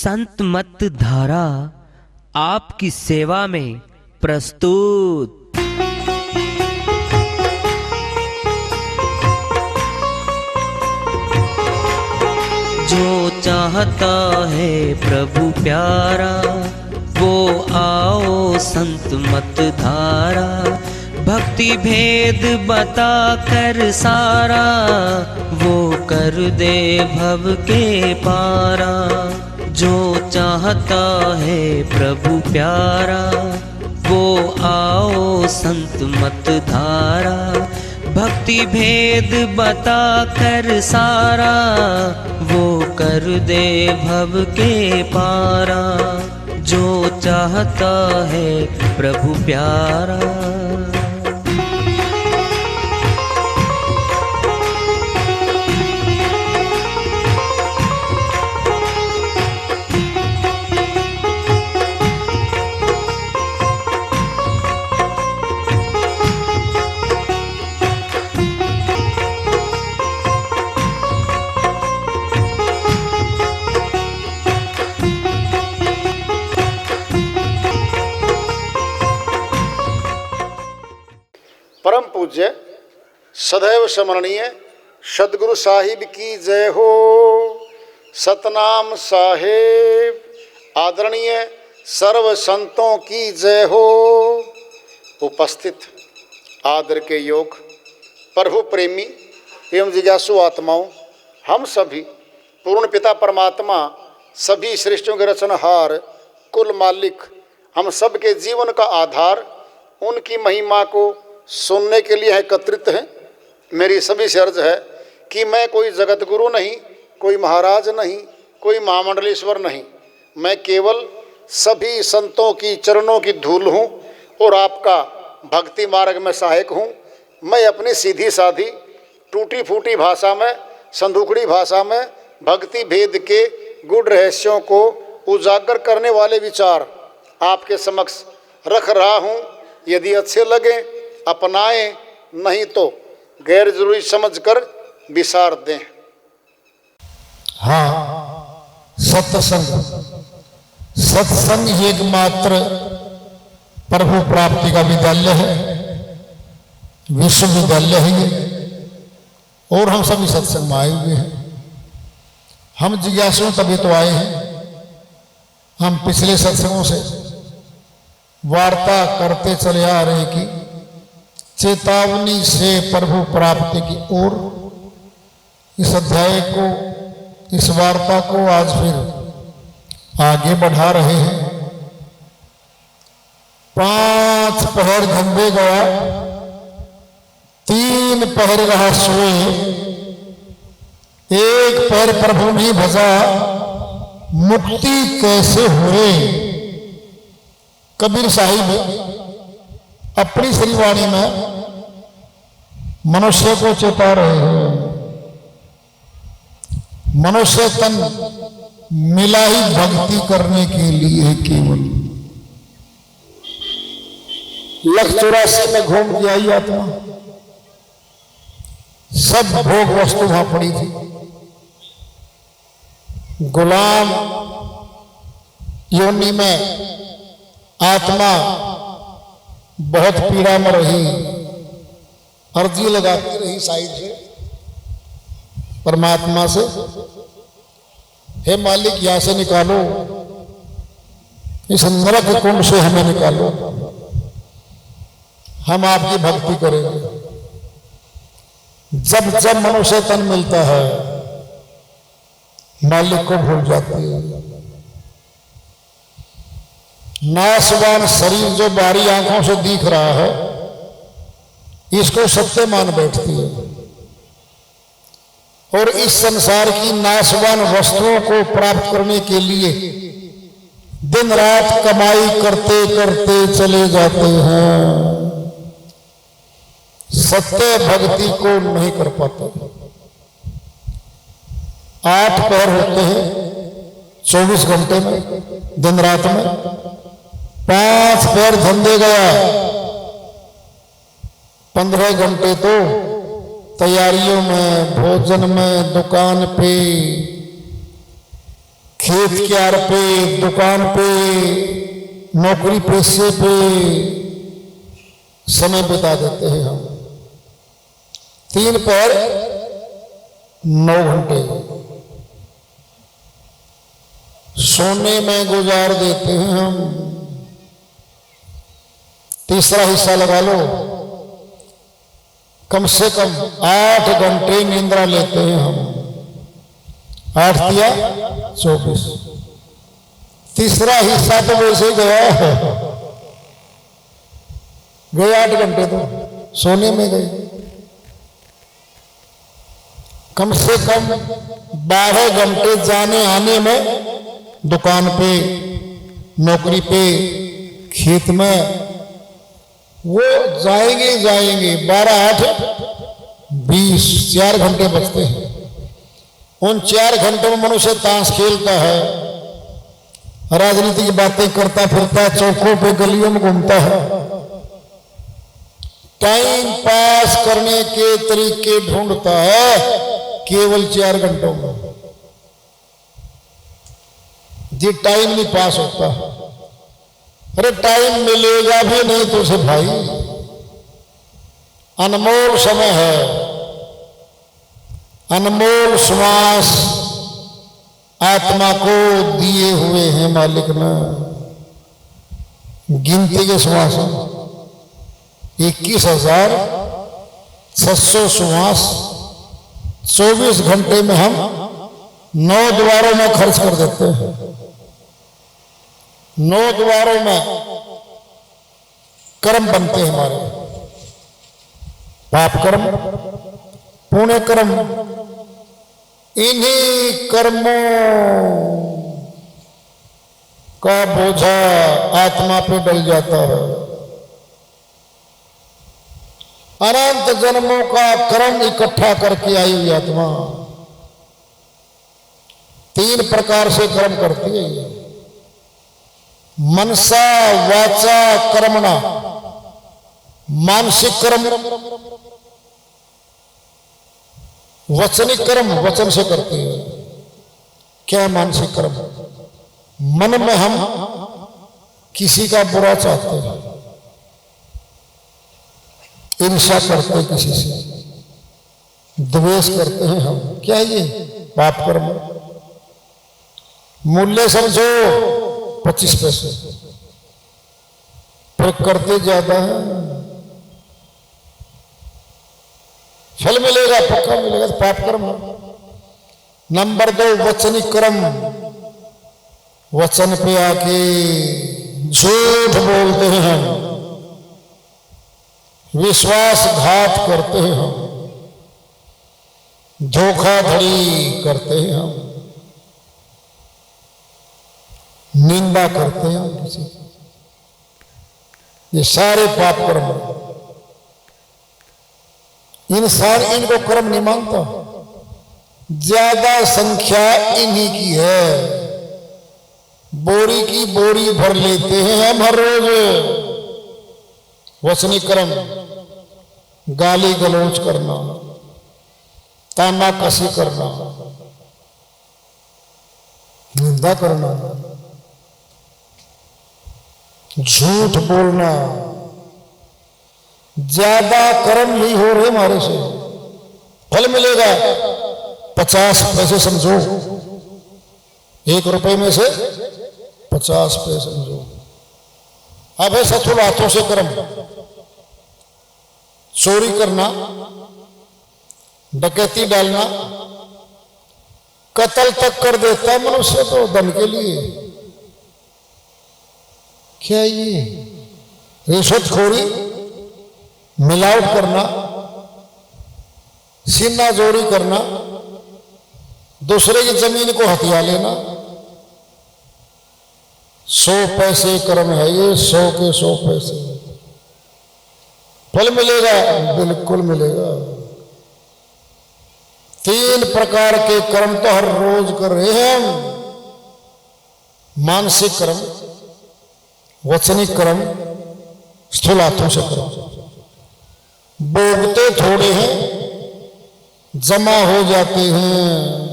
संत मत धारा आपकी सेवा में प्रस्तुत। जो चाहता है प्रभु प्यारा वो आओ संत मत धारा, भक्ति भेद बता कर सारा वो कर दे भव के पारा। जो चाहता है प्रभु प्यारा वो आओ संत मत धारा, भक्ति भेद बता कर सारा वो कर दे भव के पारा। जो चाहता है प्रभु प्यारा। परम पूज्य सदैव स्मरणीय सदगुरु साहिब की जय हो। सतनाम साहेब आदरणीय सर्व संतों की जय हो। उपस्थित आदर के योग प्रभु प्रेमी एवं जिज्ञासु आत्माओं, हम सभी पूर्ण पिता परमात्मा सभी सृष्टियों के रचनहार कुल मालिक हम सब के जीवन का आधार उनकी महिमा को सुनने के लिए एकत्रित हैं। मेरी सभी से अर्ज है कि मैं कोई जगत गुरु नहीं, कोई महाराज नहीं, कोई महामंडलेश्वर नहीं, मैं केवल सभी संतों की चरणों की धूल हूँ और आपका भक्ति मार्ग में सहायक हूँ। मैं अपनी सीधी साधी टूटी फूटी भाषा में, संदूकड़ी भाषा में भक्ति भेद के गुड़ रहस्यों को उजागर करने वाले विचार आपके समक्ष रख रहा हूँ। यदि अच्छे लगे अपनाएं, नहीं तो गैर जरूरी समझकर विसार दें। हाँ, सत्संग एकमात्र प्रभु प्राप्ति का विद्यालय है, विश्वविद्यालय है ये, और हम सभी सत्संग में आए हुए हैं। हम जिज्ञासु तभी तो आए हैं। हम पिछले सत्संगों से वार्ता करते चले आ रहे हैं कि चेतावनी से प्रभु प्राप्ति की ओर इस अध्याय को, इस वार्ता को आज फिर आगे बढ़ा रहे हैं। 5 पहर घंटे गया, 3 पहर रहा सोए, 1 पहर प्रभु नहीं भजा, मुक्ति कैसे हुए। कबीर साहिब अपनी श्रीवाणी में मनुष्य को चेता रहे हैं। मनुष्य तन मिला ही भक्ति करने के लिए केवल। 184 में घूम के आई आत्मा, सब भोग वस्तु वहां पड़ी थी। गुलाम योनि में आत्मा बहुत पीड़ा में रही, अर्जी लगाती रही साइड से परमात्मा से, हे मालिक यहां से निकालो, इस नरक कुंड से हमें निकालो, हम आपकी भक्ति करेंगे। जब जब मनुष्य तन मिलता है मालिक को भूल जाती है। नासवान शरीर जो बाहरी आंखों से दिख रहा है इसको सत्य मान बैठती है, और इस संसार की नासवान वस्तुओं को प्राप्त करने के लिए दिन रात कमाई करते करते चले जाते हैं, सत्य भक्ति को नहीं कर पाते। 8 पहर होते हैं 24 घंटे में, दिन रात में। 5 पहर धंधे गया, 15 घंटे तो तैयारियों में, भोजन में, दुकान पे, खेत क्यार पे, दुकान पे, नौकरी पेशे पे समय बिता देते हैं हम। 3 पहर 9 घंटे सोने में गुजार देते हैं हम। तीसरा हिस्सा लगा लो, कम से कम 8 घंटे निंद्रा लेते हैं हम। 8 दिया 24। तीसरा हिस्सा तो वैसे ही गया है, गए 8 घंटे तो सोने में गए। कम से कम 12 घंटे जाने आने में, दुकान पे, नौकरी पे, खेत में वो जाएंगे 12 8 20 4 घंटे बचते हैं। उन 4 घंटों में मनुष्य ताश खेलता है, राजनीति की बातें करता फिरता है, चौकों पे गलियों में घूमता है। टाइम पास करने के तरीके ढूंढता है केवल 4 घंटों में। जी टाइम नहीं पास होता। अरे टाइम मिलेगा भी नहीं तो उसे भाई, अनमोल समय है, अनमोल श्वास आत्मा को दिए हुए हैं मालिक ने। गिनती के श्वास 21,600 श्वास 24 घंटे में हम 9 द्वारों में खर्च कर देते हैं। 9 द्वारों में कर्म बनते हैं हमारे, पाप कर्म, पुण्य कर्म। इन्हीं कर्मों का बोझा आत्मा पे डल जाता है। अनंत जन्मों का कर्म इकट्ठा करके आई हुई आत्मा 3 प्रकार से कर्म करती है। मनसा वाचा कर्मणा, मानसिक कर्म, वचनिक कर्म, वचन से करती है। क्या मानसिक कर्म? मन में हम किसी का बुरा चाहते हैं, ईर्ष्या करते हैं, किसी से द्वेष करते हैं हम। क्या है ये? पाप कर्म। मूल्य समझो 25 पैसे, फिर करते ज्यादा है, फल मिलेगा, पक्का मिलेगा, तो पाप कर्म। नंबर 2 वचनिक कर्म। वचन पे आके झूठ बोलते हैं हम, विश्वासघात करते हैं हम, धोखाधड़ी करते हैं हम, निंदा करते हैं हम किसी की। ये सारे पाप कर्म। इनको कर्म नहीं मानता, ज्यादा संख्या इन्हीं की है। बोरी की बोरी भर लेते हैं हम हर रोज। वचनिक कर्म, गाली गलौज करना, ताना कसी करना, निंदा करना, झूठ बोलना। ज्यादा कर्म नहीं हो रहे हमारे से, फल मिलेगा 50 पैसे समझो, 1 रुपए में से 50 पैसे समझो। अब है सचुल हाथों से कर्म, चोरी करना, डकैती डालना, कत्ल तक कर देता मनुष्य तो धन के लिए। क्या ये? रिश्वतखोरी, मिलावट करना, सीना जोड़ी करना, दूसरे की जमीन को हथिया लेना। 100 पैसे कर्म है ये, 100 के 100 पैसे। फल मिलेगा? बिल्कुल मिलेगा। 3 प्रकार के कर्म तो हर रोज कर रहे हैं हम। मानसिक कर्म, वचनिक कर्म, स्थूल हाथों से कर्म। भोगते थोड़े हैं, जमा हो जाते हैं,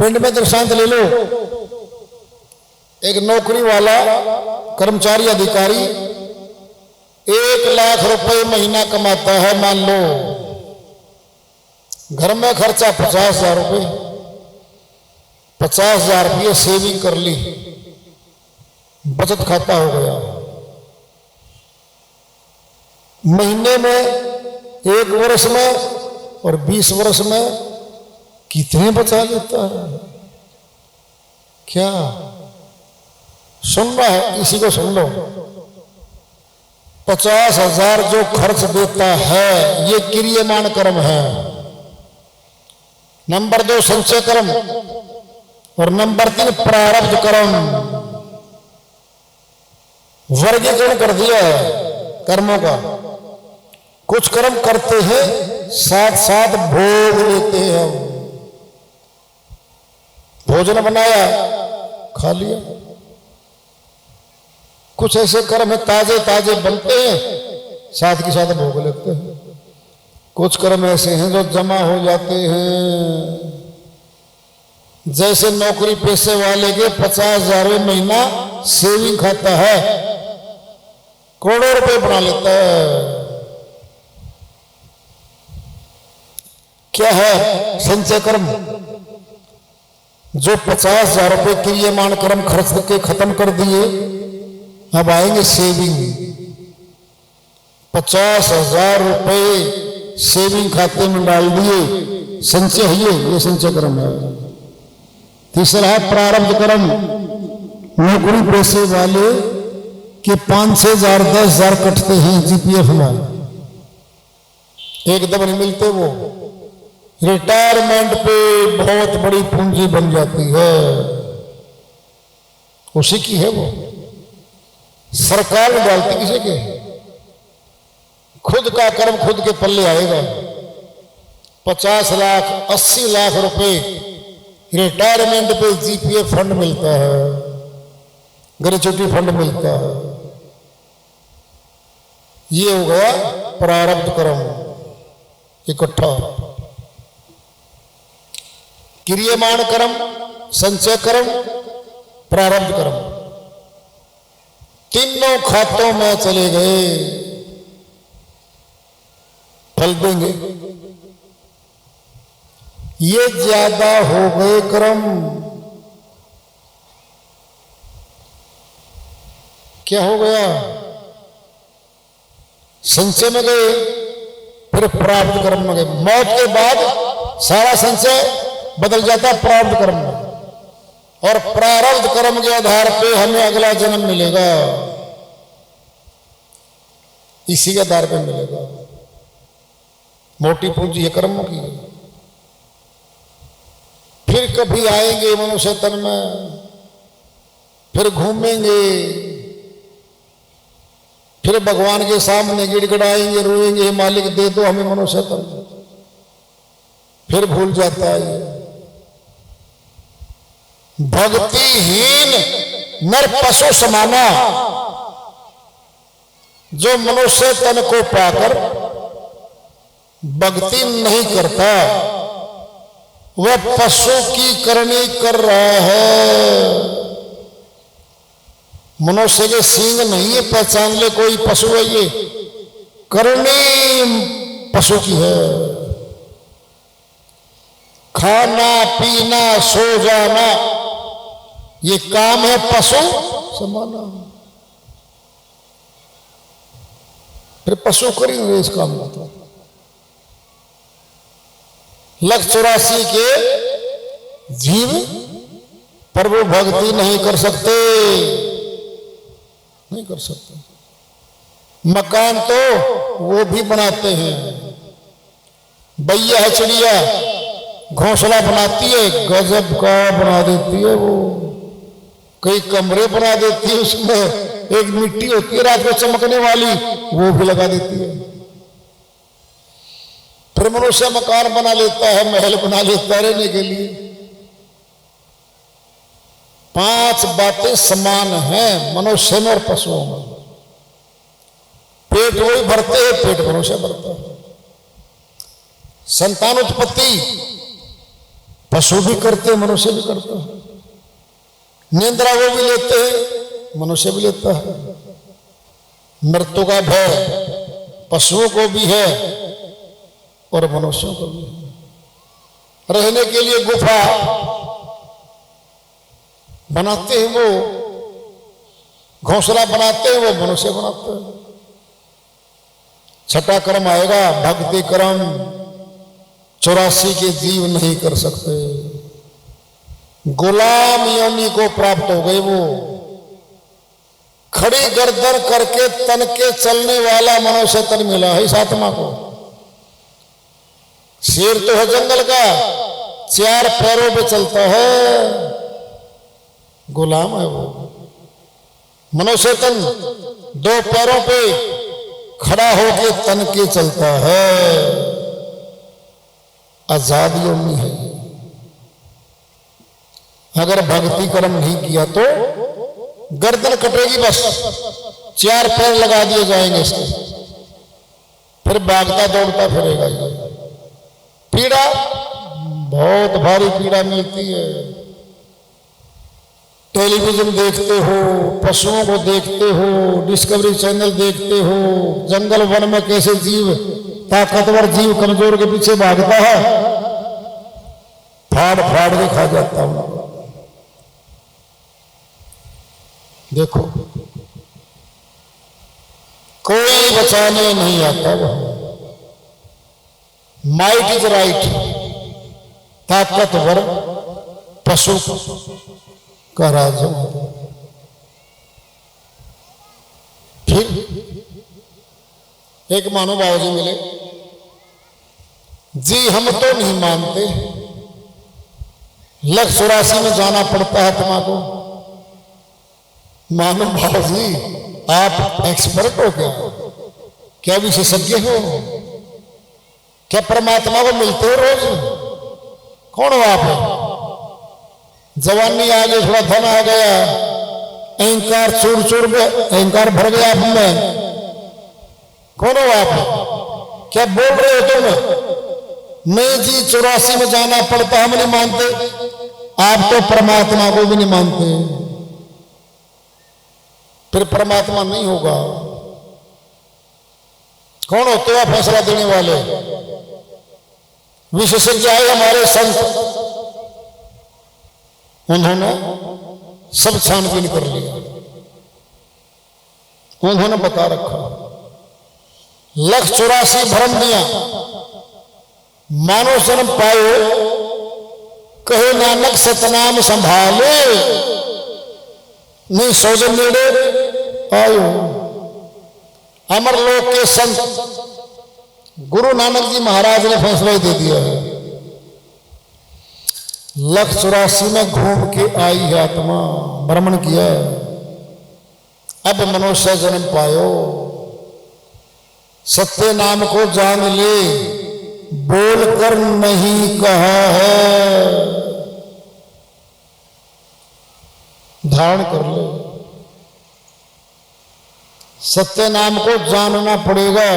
पिंड में दृष्टांत ले लो, एक नौकरी वाला कर्मचारी अधिकारी 1 लाख रुपए महीना कमाता है, मान लो घर में खर्चा 50,000 रुपये, 50,000 रुपये सेविंग कर ली, बचत खाता हो गया। महीने में 1 वर्ष में और 20 वर्ष में कितने बचा लेता है? क्या सुन रहा है? इसी को सुन लो। 50,000 जो खर्च देता है ये क्रियमाण कर्म है। नंबर 2 संचय कर्म और नंबर 3 प्रारब्ध कर्म। वर्गीकरण कर दिया है कर्मों का। कुछ कर्म करते हैं, साथ साथ भोग लेते हैं। भोजन बनाया, खा लिया। कुछ ऐसे कर्म है ताजे ताजे बनते हैं, साथ के साथ भोग लेते हैं। कुछ कर्म ऐसे हैं जो जमा हो जाते हैं। जैसे नौकरी पेशे वाले के 50,000 महीना सेविंग खाता है, करोड़ों रुपए बना लेता है। क्या है? संचय कर्म। जो 50,000 रुपए क्रियमाण कर्म खर्च के खत्म कर दिए, अब आएंगे सेविंग। 50,000 रुपए सेविंग खाते में डाल दिए, संचय है ये संचय कर्म है। तीसरा है प्रारब्ध कर्म। नौकरी पेशे वाले के 5-6,000 10,000 कटते हैं जीपीएफ में, एकदम नहीं मिलते। वो रिटायरमेंट पे बहुत बड़ी पूंजी बन जाती है, उसी की है वो। सरकार में डालती किसी के? खुद का कर्म खुद के पल्ले आएगा। 50 लाख 80 लाख रुपए रिटायरमेंट पे जीपीएफ फंड मिलता है, ग्रेच्युटी फंड मिलता है। ये हो गया प्रारब्ध कर्म इकट्ठा। क्रियमाण कर्म, संचय कर्म, प्रारब्ध कर्म तीनों खातों में चले गए, फल देंगे। ये ज्यादा हो गए कर्म। क्या हो गया? संचय में गए, फिर प्रारब्ध कर्म में गए। मौत के बाद सारा संचय बदल जाता है प्रारब्ध कर्म में, और प्रारब्ध कर्म के आधार पे हमें अगला जन्म मिलेगा, इसी के आधार पे मिलेगा। मोटी पूंजी है कर्मों की। फिर कभी आएंगे मनुष्य तन में, फिर घूमेंगे, फिर भगवान के सामने गिड़गिड़ाएंगे, रोएंगे, मालिक दे दो हमें मनुष्य तन। फिर भूल जाता है। भक्तिहीन नर पशु समाना, जो मनुष्य तन को पाकर भक्ति नहीं करता, वह पशु की करनी कर रहा है। मनुष्य के सींग नहीं है, पहचान ले कोई पशु है, ये करनी पशु की है। खाना पीना सो जाना ये काम है पशु समाना। फिर पशु करेंगे इस काम को। 184 के जीव प्रभु भक्ति नहीं कर सकते, नहीं कर सकते। मकान तो वो भी बनाते हैं। बैया है चिड़िया, घोंसला बनाती है, गजब का बना देती है वो। कई कमरे बना देती है, उसमें एक मिट्टी होती है रात को चमकने वाली, वो भी लगा देती है। फिर मनुष्य मकान बना लेता है, महल बना लेता है रहने के लिए। 5 बातें समान हैं मनुष्य में और पशुओं में। पेट वही भरते हैं, पेट मनुष्य भरता है। संतान उत्पत्ति पशु भी करते हैं, मनुष्य भी करता है। निंद्रा वो भी लेते हैं, मनुष्य भी लेता है। मृत्यु का भय पशुओं को भी है और मनुष्यों को भी है। रहने के लिए गुफा बनाते हैं, वो घोंसला बनाते हैं, वो मनुष्य बनाते हैं। छठा कर्म आएगा भक्ति कर्म, 84 के जीव नहीं कर सकते। गुलाम योनि को प्राप्त हो गए वो। खड़ी गर्दन करके तन के चलने वाला मनुष्य तन मिला है इस आत्मा को। शेर तो है जंगल का, 4 पैरों पे चलता है, गुलाम है वो। मनुष्य तन 2 पैरों पे खड़ा होके तन के चलता है, आजाद योनि है। अगर भक्ति कर्म नहीं किया तो गर्दन कटेगी, बस 4 पैर लगा दिए जाएंगे इसके, फिर भागता दौड़ता फिरेगा। पीड़ा बहुत भारी पीड़ा मिलती है। टेलीविजन देखते हो, पशुओं को देखते हो, डिस्कवरी चैनल देखते हो, जंगल वन में कैसे जीव, ताकतवर जीव कमजोर के पीछे भागता है, फाड़ फाड़ के खा जाता हूं। देखो कोई बचाने नहीं आता वह। माइट इज राइट, ताकतवर पशु का राज। फिर एक महानुभाव जी मिले, जी हम तो नहीं मानते, 184 में जाना पड़ता है आत्मा को। महानुभाव जी आप एक्सपर्ट हो क्या विशेषज्ञ हो? क्या परमात्मा को मिलते हो रोज? कौन हो आप? जवानी आ गई, थोड़ा धन आ गया, अहंकार चूर चूर में अहंकार भर गया आप में। कौन हो आप? क्या बोल रहे हो तुम? नहीं जी 84 में जाना पड़ता, हम नहीं मानते। आप तो परमात्मा को भी नहीं मानते, फिर परमात्मा नहीं होगा। कौन होते हैं फैसला देने वाले? विशेषज्ञ आए हमारे संत, उन्होंने सब छानबीन कर लिया, उन्होंने बता रखा। 184 भ्रम दिया, मानो जन्म पायो, कहे नानक सतनाम संभाले, नहीं सौजन नेड़े आयो। अमर लोक के संत गुरु नानक जी महाराज ने फैसला दे दिया है। 184 में घूम के आई है आत्मा, भ्रमण किया, अब मनुष्य जन्म पायो। सत्य नाम को जान ले, बोल कर नहीं कहा है, धारण कर ले। सत्य नाम को जानना पड़ेगा।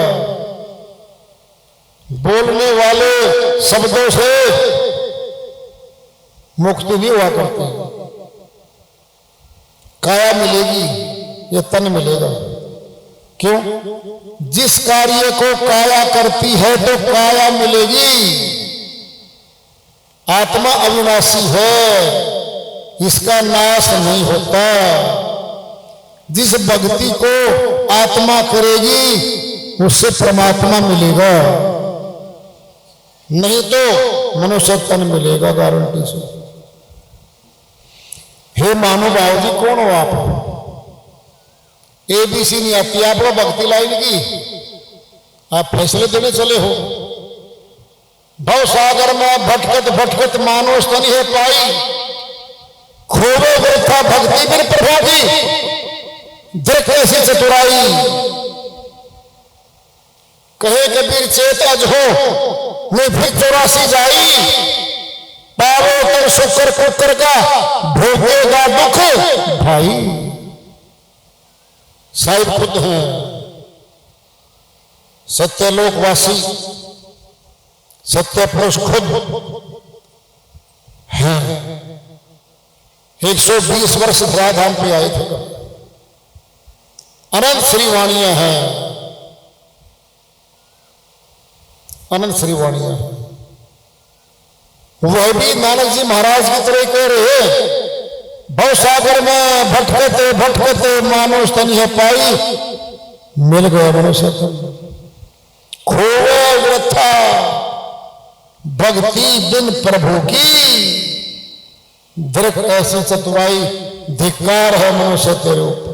बोलने वाले शब्दों से मुक्ति नहीं हुआ करती। काया मिलेगी या तन मिलेगा? क्यों? जिस कार्य को काया करती है तो काया मिलेगी। आत्मा अविनाशी है, इसका नाश नहीं होता। जिस भक्ति को आत्मा करेगी उससे परमात्मा मिलेगा, नहीं तो मनुष्य तन मिलेगा गारंटी से। हे महानुभाव जी, कौन हो आप? ABC नहीं आती आपको भक्ति लाइन की, आप फैसले देने चले हो। भव सागर में भटकत भटकत मानुष तन है पाई, खोवे व्यथा भक्ति बिन प्रभावी, देख ऐसी चतुराई। कहे कबीर चेत अज हो, मैं फिर 84 जाई, पावो कर शुक्र कुकर का, भोगेगा दुख भाई। साहिब खुद है सत्यलोकवासी, सत्य पुरुष खुद 120 वर्ष धराधाम पे आए थे। अनंत श्रीवाणियां हैं, अनंत श्रीवाणियां हैं। वह भी नानक जी महाराज की तरह कह रहे, भवसागर में भटकते भटकते मानो स्तन है पाई, मिल गया मनुष्य खोए वृथा भक्ति बिन प्रभु की, दृढ़ ऐसी चतुराई धिक्कार है मनुष्य तेरे ऊपर।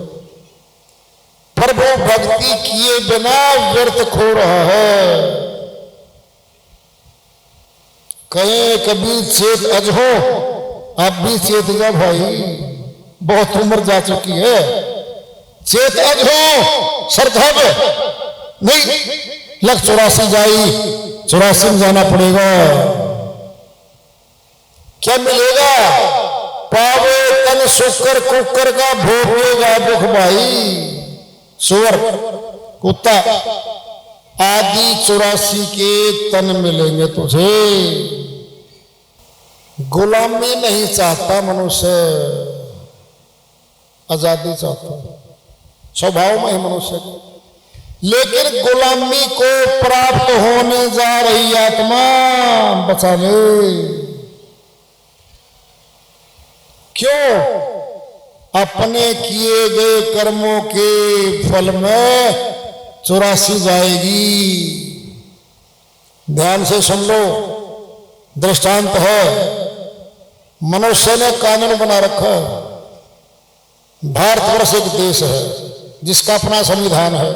प्रभु भक्ति किए बिना व्यर्थ खो रहा है। कहे कभी चेत अजहो, आप भी चेत जा भाई, बहुत उम्र जा चुकी है। चेत अजहो सरधब नहीं, लख 84 जाई, 84 में जाना पड़ेगा। क्या मिलेगा? पावे तन शुक्र कुकर का भोगेगा दुख भाई। सुअर कुत्ता आदि 84 के तन मिलेंगे तुझे। गुलामी नहीं चाहता मनुष्य, आजादी चाहता, स्वभाव में है मनुष्य को। लेकिन गुलामी को प्राप्त होने जा रही आत्मा बचा ले। क्यों? अपने किए गए कर्मों के फल में 84 जाएगी। ध्यान से सुन लो, दृष्टांत है। मनुष्य ने कानून बना रखा है। भारतवर्ष एक देश है जिसका अपना संविधान है।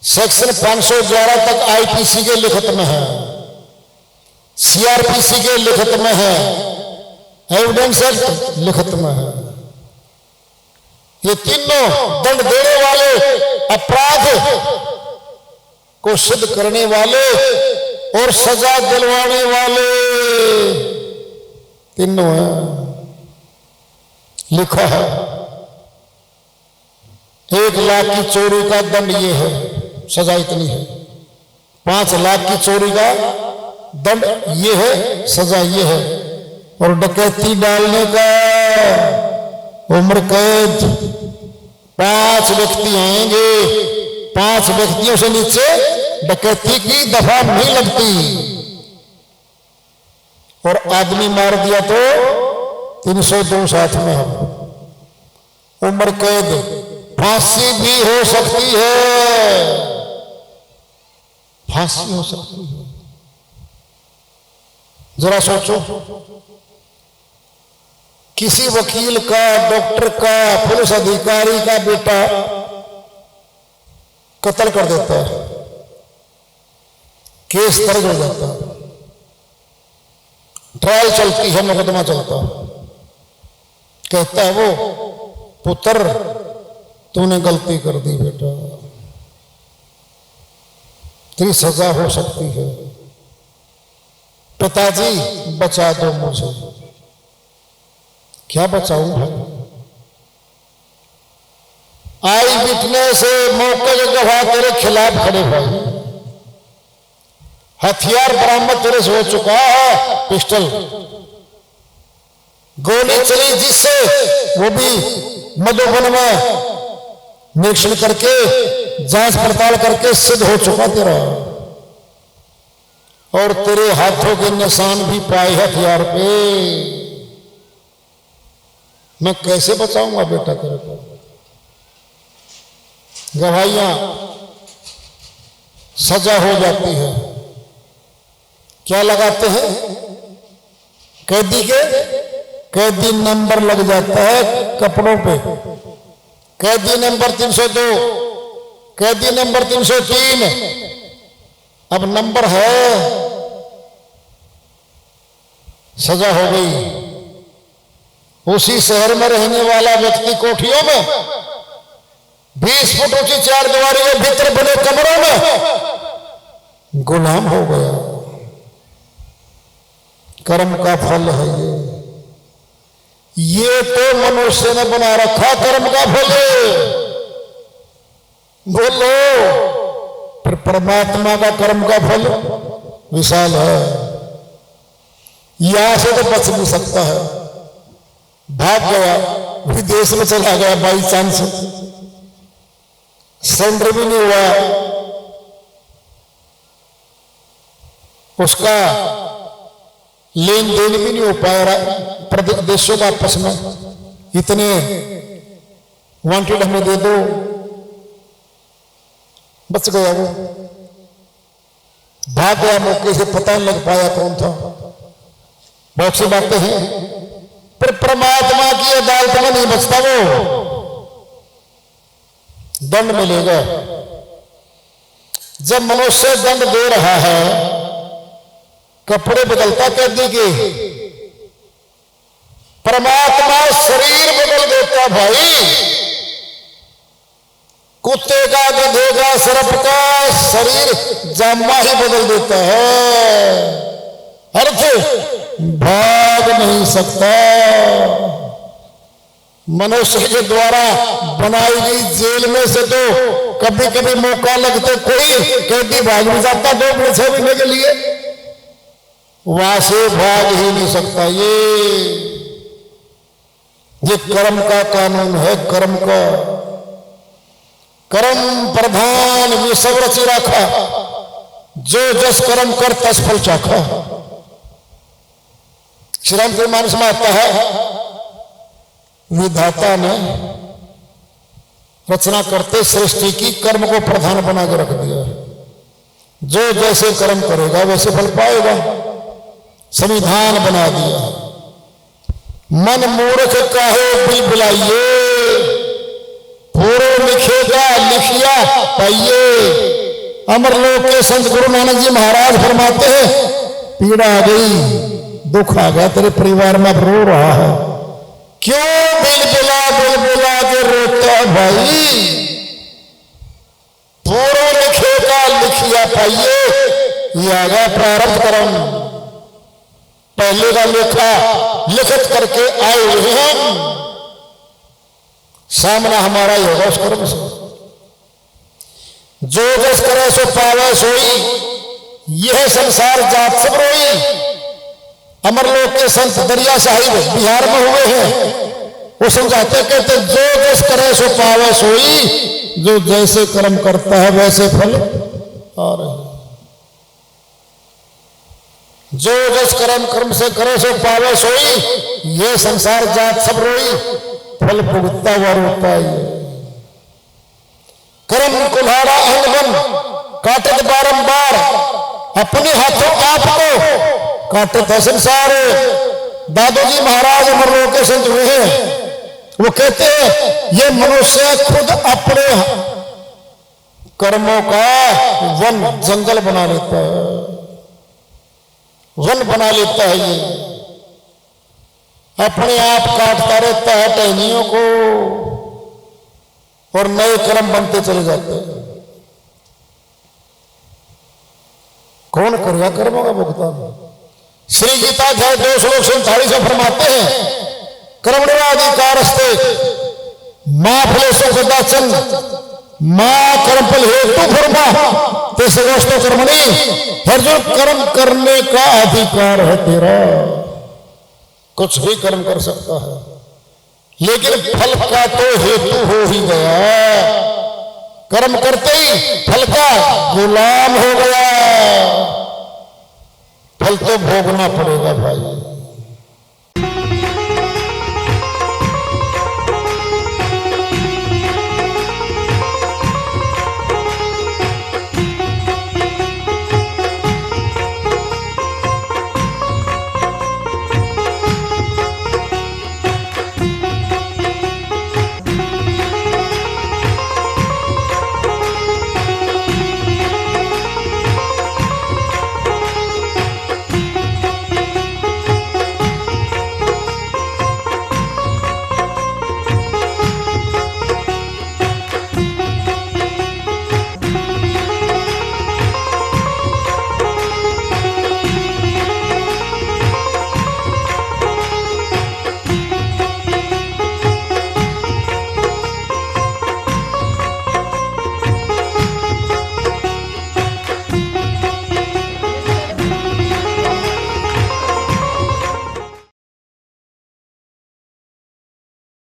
सेक्शन 511 तक आईपीसी के लिखित में है, सीआरपीसी के लिखित में है, एविडेंस एक्ट लिखित में है। ये तीनों दंड देने वाले, अपराध को सिद्ध करने वाले और सजा दिलवाने वाले तीनों हैं। लिखा है 1 लाख की चोरी का दंड ये है, सजा इतनी है। 5 लाख की चोरी का दंड ये है, सजा ये है। और डकैती डालने का उम्र कैद। 5 व्यक्ति आएंगे, 5 व्यक्तियों से नीचे डकैती की दफा नहीं लगती। और आदमी मार दिया तो 302 साथ में है, उम्र कैद। फांसी भी हो सकती है, फांसी हो सकती है। जरा सोचो, किसी वकील का, डॉक्टर का, पुलिस अधिकारी का बेटा कत्ल कर देता है, केस दर्ज हो जाता है, ट्रायल चलती है, मुकदमा चलता है। कहता है वो, पुत्र तूने गलती कर दी बेटा, तेरी सजा हो सकती है। पिताजी बचा दो मुझे। क्या बचाऊं भाई? आई विटनेस मौके के गवाह तेरे खिलाफ खड़े भाई। हथियार बरामद तेरे से हो चुका है, पिस्टल। गोली चली जिससे, वो भी मधुबन में निरीक्षण करके, जांच पड़ताल करके सिद्ध हो चुका तेरा। और तेरे हाथों के निशान भी पाए हथियार पे। मैं कैसे बचाऊंगा बेटा तेरे को? गवाहियां सजा हो जाती है। क्या लगाते हैं? कैदी के कैदी नंबर लग जाता है कपड़ों पे। कैदी नंबर 302, कैदी नंबर 303। अब नंबर है, सजा हो गई। उसी शहर में रहने वाला व्यक्ति कोठियों में 20 फुट ऊंची 4 दीवारी के भीतर बने कमरों में गुलाम हो गया। कर्म का फल है ये तो मनुष्य ने बना रखा कर्म का फल। बोलो, पर परमात्मा का कर्म का फल विशाल है। यहां से तो बच भी सकता है, भाग गया, विदेश में चला गया बाई चांस, सरेंडर भी नहीं हुआ, उसका लेन देन भी नहीं हो पाया देशों का आपस में, इतने वांटेड हमें दे दो, बच गया वो, भाग गया मौके से, पता नहीं लग पाया कौन था। बहुत सी बातें हैं, पर परमात्मा की अदालत में नहीं बचता वो, दंड मिलेगा। जब मनुष्य दंड दे रहा है, कपड़े बदलता कैदी के, परमात्मा शरीर बदल देता भाई, कुत्ते का, गधे का, सर्प का शरीर जामा ही बदल देता है, अर्थ भाग नहीं सकता। मनुष्य के द्वारा बनाई गई जेल में से तो कभी कभी मौका लगते कोई कैदी भाग भी जाता 2 महीने 6 महीने के लिए, वहां से भाग ही नहीं सकता। ये कर्म का कानून है, कर्म का, कर्म प्रधान विषव रचि राखा, जो जस कर्म कर तस फल चाखा। श्री राम के मानस में आता है, विधाता ने रचना करते सृष्टि की कर्म को प्रधान बना के रख दिया, जो जैसे कर्म करेगा वैसे फल पाएगा, संविधान बना दिया। मन मूर्ख काहे बिलबिलाइए, पूर्व लिखेगा लिखिया पाइए। अमरलोक के संत गुरु नानक जी महाराज फरमाते हैं, पीड़ा आ गई, दुख आ गया, तेरे परिवार में रो रहा है, क्यों बिलबिला के रोता भाई, पूर्व लिखेगा लिखिया पाइए। ये आ गया प्रारब्ध कर्म, पहले का लेखा लिखित करके आए हुए हम, सामना हमारा ही होगा उस कर्म से। जो जस करे सो पावे सोई, यह संसार जात सब रोई। अमरलोक के संत दरिया साहिब बिहार में हुए हैं, वो समझाते कहते जो जस करे सो पावे सोई, जो जैसे कर्म करता है वैसे फल आ रहे। जो जस कर्म से करे सो पावे सोई, ये संसार जात सब रोई, फल भुगतता हुआ रोता है। कर्म कुल्हाड़ा अंगवन काटत बारंबार, अपने हाथों आपको काटे था संसार। दादोजी महाराज अमरलोक के संत हुए हैं, वो कहते हैं ये मनुष्य खुद अपने कर्मों का वन जंगल बना लेता है, वन बना लेता है, ये अपने आप काटता रहता है टहनियों को, और नए कर्म बनते चले जाते हैं। कौन करेगा कर्मों का भुगतान? श्री गीता अध्याय 2 श्लोक 47 में फरमाते हैं, कर्मण्येवाधिकारस्ते मां फलेषु कदाचन मां कर्मफल हेतु फरमा ते सर्वस्तो कर्मणि। अर्जुन, कर्म करने का अधिकार है तेरा, कुछ भी कर्म कर सकता है, लेकिन फल का तो हेतु हो ही गया, कर्म करते ही फल का गुलाम हो गया, फल तो भोगना पड़ेगा भाई।